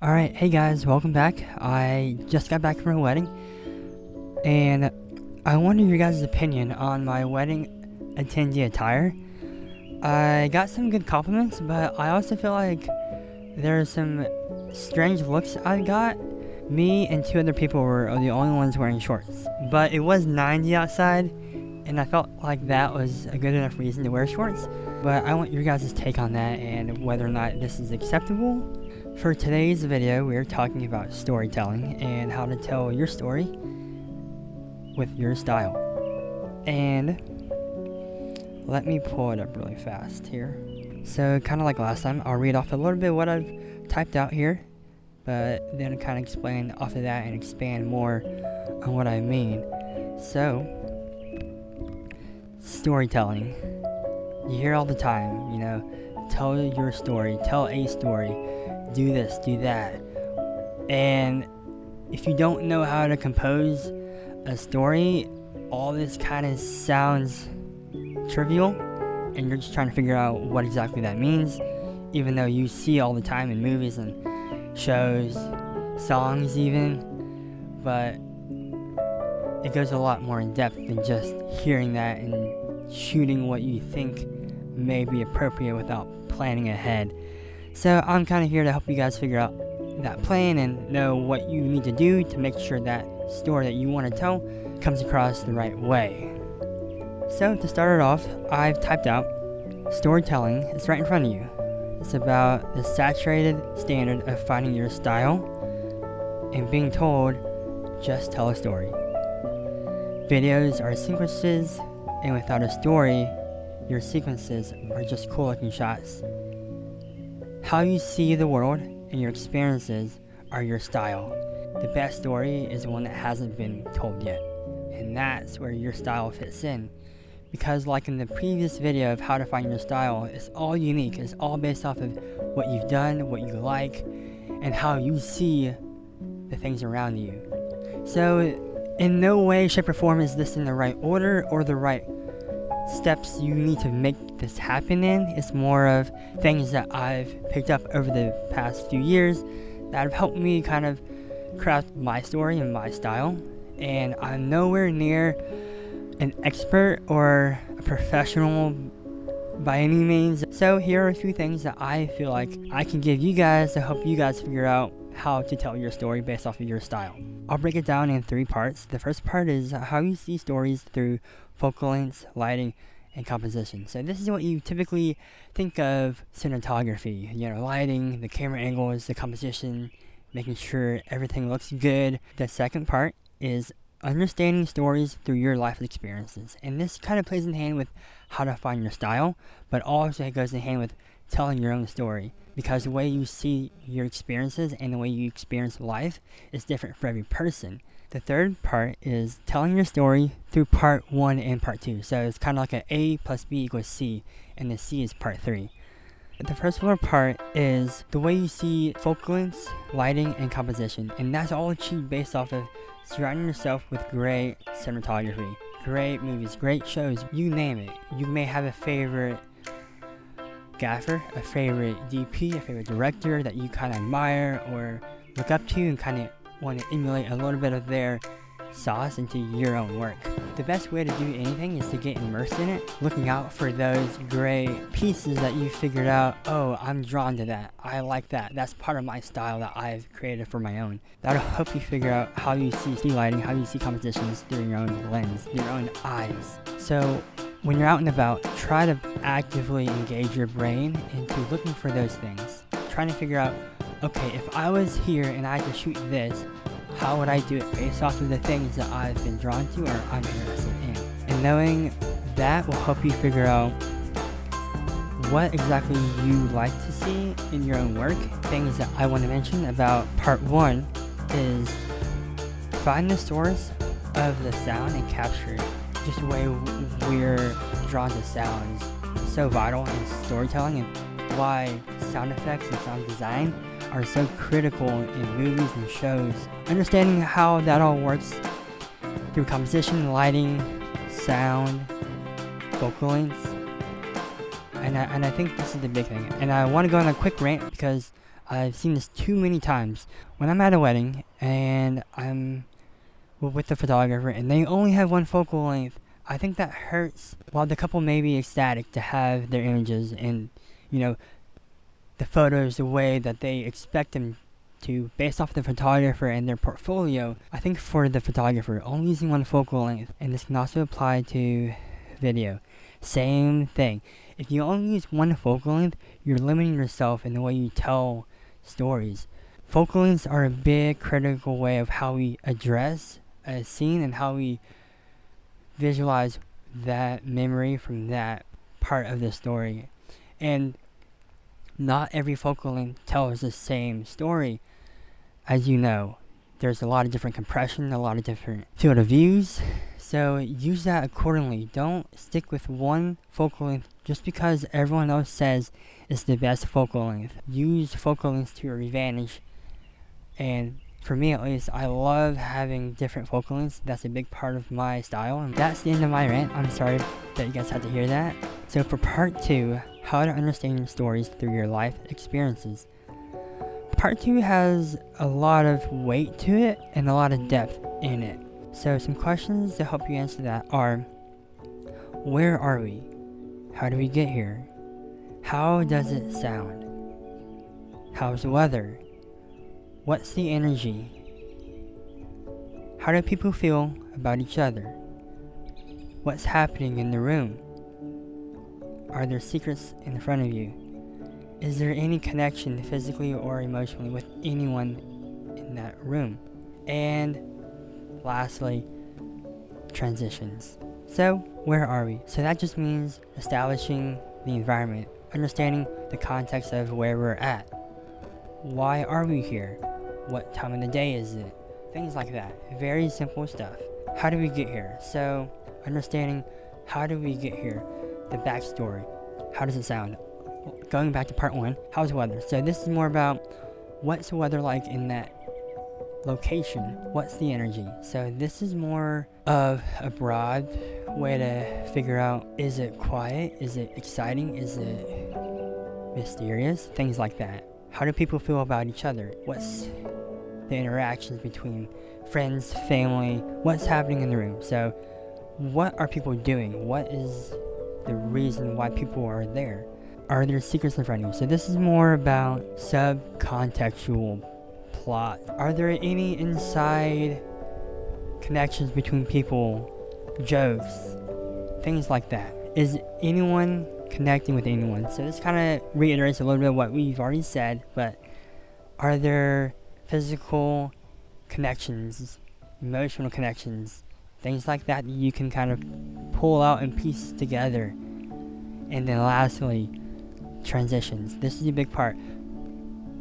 Alright, hey guys, welcome back. I just got back from a wedding, and I wonder your guys' opinion on my wedding attendee attire. I got some good compliments, but I also feel like there are some strange looks I got. Me and two other people were the only ones wearing shorts, but it was 90 outside, and I felt like that was a good enough reason to wear shorts. But I want your guys' take on that and whether or not this is acceptable. For today's video, we're talking about storytelling and how to tell your story with your style. And let me pull it up really fast here. So kind of like last time, I'll read off a little bit what I've typed out here, but then kind of explain off of that and expand more on what I mean. So, storytelling. You hear all the time, tell your story, tell a story. Do this, do that. And if you don't know how to compose a story, all this kind of sounds trivial, and you're just trying to figure out what exactly that means, even though you see all the time in movies and shows, songs even. But it goes a lot more in depth than just hearing that and shooting what you think may be appropriate without planning ahead. So I'm kind of here to help you guys figure out that plan and know what you need to do to make sure that story that you want to tell comes across the right way. So to start it off, I've typed out storytelling. It's right in front of you. It's about the saturated standard of finding your style and being told, just tell a story. Videos are sequences, and without a story, your sequences are just cool looking shots. How you see the world and your experiences are your style. The best story is one that hasn't been told yet, and that's where your style fits in. Because like in the previous video of how to find your style, it's all unique. It's all based off of what you've done, what you like, and how you see the things around you. So in no way, shape, or form is this in the right order or the right steps you need to make this happen in. It's more of things that I've picked up over the past few years that have helped me kind of craft my story and my style. And I'm nowhere near an expert or a professional by any means. So here are a few things that I feel like I can give you guys to help you guys figure out how to tell your story based off of your style. I'll break it down in 3 parts. The first part is how you see stories through focal lengths, lighting, and composition. So this is what you typically think of cinematography, lighting, the camera angles, the composition, making sure everything looks good. The second part is understanding stories through your life experiences. And this kind of plays in hand with how to find your style, but also it goes in hand with telling your own story. Because the way you see your experiences and the way you experience life is different for every person. The third part is telling your story through part 1 and part 2. So it's kind of like an A plus B equals C, and the C is part 3. The first little part is the way you see focal lengths, lighting, and composition. And that's all achieved based off of surrounding yourself with great cinematography, great movies, great shows, you name it. You may have a favorite gaffer, a favorite DP, a favorite director that you kind of admire or look up to and kind of want to emulate a little bit of their sauce into your own work. The best way to do anything is to get immersed in it, looking out for those great pieces that you figured out, oh, I'm drawn to that, I like that, that's part of my style that I've created for my own. That'll help you figure out how you see lighting, how you see compositions through your own lens, your own eyes. So when you're out and about, try to actively engage your brain into looking for those things, trying to figure out, okay, if I was here and I had to shoot this, how would I do it based off of the things that I've been drawn to or I'm interested in? And knowing that will help you figure out what exactly you like to see in your own work. Things that I want to mention about part 1 is find the source of the sound and capture it. Just the way we're drawn to sound is so vital in storytelling, and why sound effects and sound design are so critical in movies and shows. Understanding how that all works through composition, lighting, sound, focal lengths, and I think this is the big thing. And I want to go on a quick rant because I've seen this too many times. When I'm at a wedding and I'm with the photographer and they only have one focal length, I think that hurts. While the couple may be ecstatic to have their images and, the photos the way that they expect them to, based off the photographer and their portfolio, I think for the photographer, only using one focal length, and this can also apply to video, same thing. If you only use one focal length, you're limiting yourself in the way you tell stories. Focal lengths are a big critical way of how we address a scene and how we visualize that memory from that part of the story. And not every focal length tells the same story. As you know, there's a lot of different compression, a lot of different field of views, so use that accordingly. Don't stick with one focal length just because everyone else says it's the best focal length. Use focal lengths to your advantage, and for me at least, I love having different focal lengths. That's a big part of my style, and that's the end of my rant. I'm sorry that you guys had to hear that. So for part 2, how to understand your stories through your life experiences. Part 2 has a lot of weight to it and a lot of depth in it. So some questions to help you answer that are: where are we? How do we get here? How does it sound? How's the weather? What's the energy? How do people feel about each other? What's happening in the room? Are there secrets in front of you? Is there any connection physically or emotionally with anyone in that room? And lastly, transitions. So, where are we? So that just means establishing the environment, understanding the context of where we're at. Why are we here? What time of the day is it? Things like that. Very simple stuff. How do we get here? So, understanding how do we get here, the backstory. How does it sound? Going back to part 1, how's the weather? So this is more about what's the weather like in that location? What's the energy? So this is more of a broad way to figure out, is it quiet? Is it exciting? Is it mysterious? Things like that. How do people feel about each other? What's the interactions between friends, family? What's happening in the room? So what are people doing? What is the reason why people are there? Are there secrets in front of you? So this is more about subcontextual plot. Are there any inside connections between people, jokes, things like that? Is anyone connecting with anyone? So this kind of reiterates a little bit of what we've already said, but are there physical connections, emotional connections, things like that you can kind of pull out and piece together? And then lastly, transitions. This is a big part.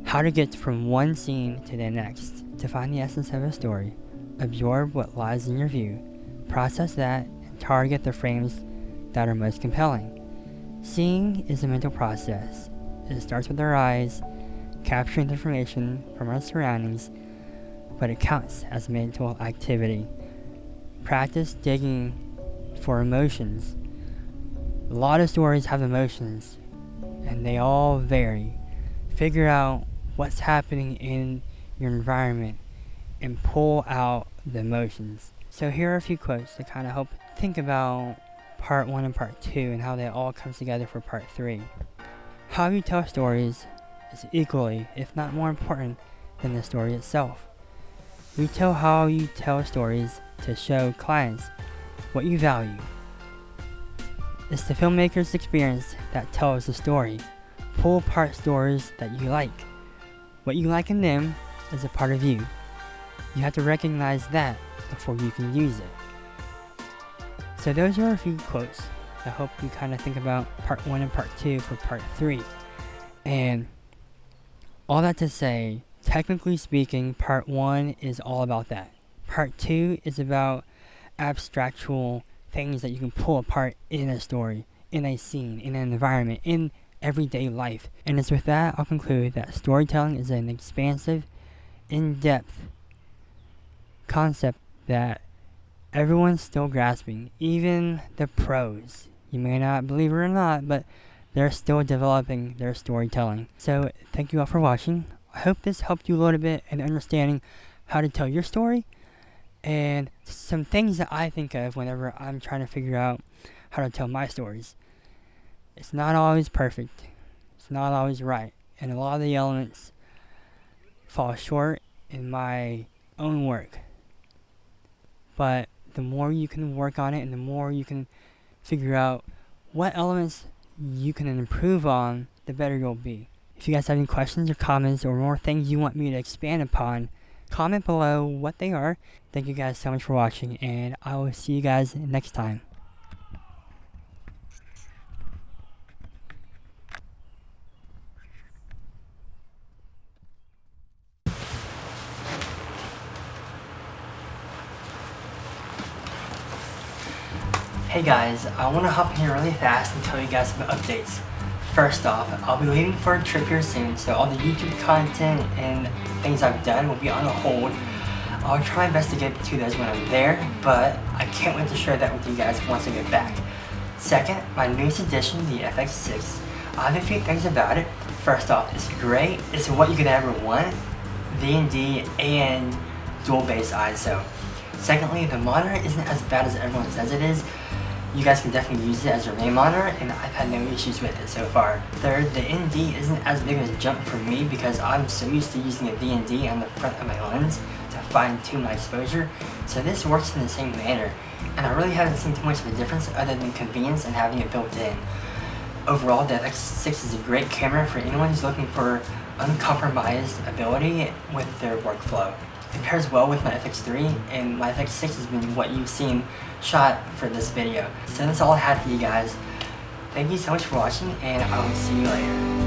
How to get from one scene to the next. Define the essence of a story. Absorb what lies in your view. Process that and target the frames that are most compelling. Seeing is a mental process. It starts with our eyes, capturing information from our surroundings, but it counts as mental activity. Practice digging for emotions. A lot of stories have emotions, and they all vary. Figure out what's happening in your environment and pull out the emotions. So here are a few quotes to kind of help think about part 1 and part 2 and how they all comes together for part 3. How you tell stories is equally, if not more important, than the story itself. You tell how you tell stories to show clients what you value. It's the filmmaker's experience that tells the story. Pull apart stories that you like. What you like in them is a part of you. You have to recognize that before you can use it. So those are a few quotes. I hope you kind of think about part 1 and part 2 for part 3. And all that to say, technically speaking, part 1 is all about that. Part 2 is about abstractual things that you can pull apart in a story, in a scene, in an environment, in everyday life. And it's with that I'll conclude that storytelling is an expansive, in-depth concept that everyone's still grasping, even the pros. You may not believe it or not, but they're still developing their storytelling. So thank you all for watching. I hope this helped you a little bit in understanding how to tell your story and some things that I think of whenever I'm trying to figure out how to tell my stories. It's not always perfect. It's not always right. And a lot of the elements fall short in my own work. But the more you can work on it and the more you can figure out what elements you can improve on, the better you'll be. If you guys have any questions or comments or more things you want me to expand upon, comment below what they are. Thank you guys so much for watching, and I will see you guys next time. Hey guys, I want to hop in here really fast and tell you guys some updates. First off, I'll be leaving for a trip here soon, so all the YouTube content and things I've done will be on hold. I'll try my best to get to those when I'm there, but I can't wait to share that with you guys once I get back. Second, my newest edition, the FX6. I have a few things about it. First off, it's great. It's what you could ever want. V&D and dual bass ISO. Secondly, the monitor isn't as bad as everyone says it is. You guys can definitely use it as your main monitor, and I've had no issues with it so far. Third, the ND isn't as big of a jump for me because I'm so used to using a V&D on the front of my lens to fine-tune my exposure, so this works in the same manner, and I really haven't seen too much of a difference other than convenience and having it built in. Overall, the FX6 is a great camera for anyone who's looking for uncompromised ability with their workflow. It pairs well with my FX3, and my FX6 has been what you've seen shot for this video. So that's all I have for you guys. Thank you so much for watching, and I will see you later.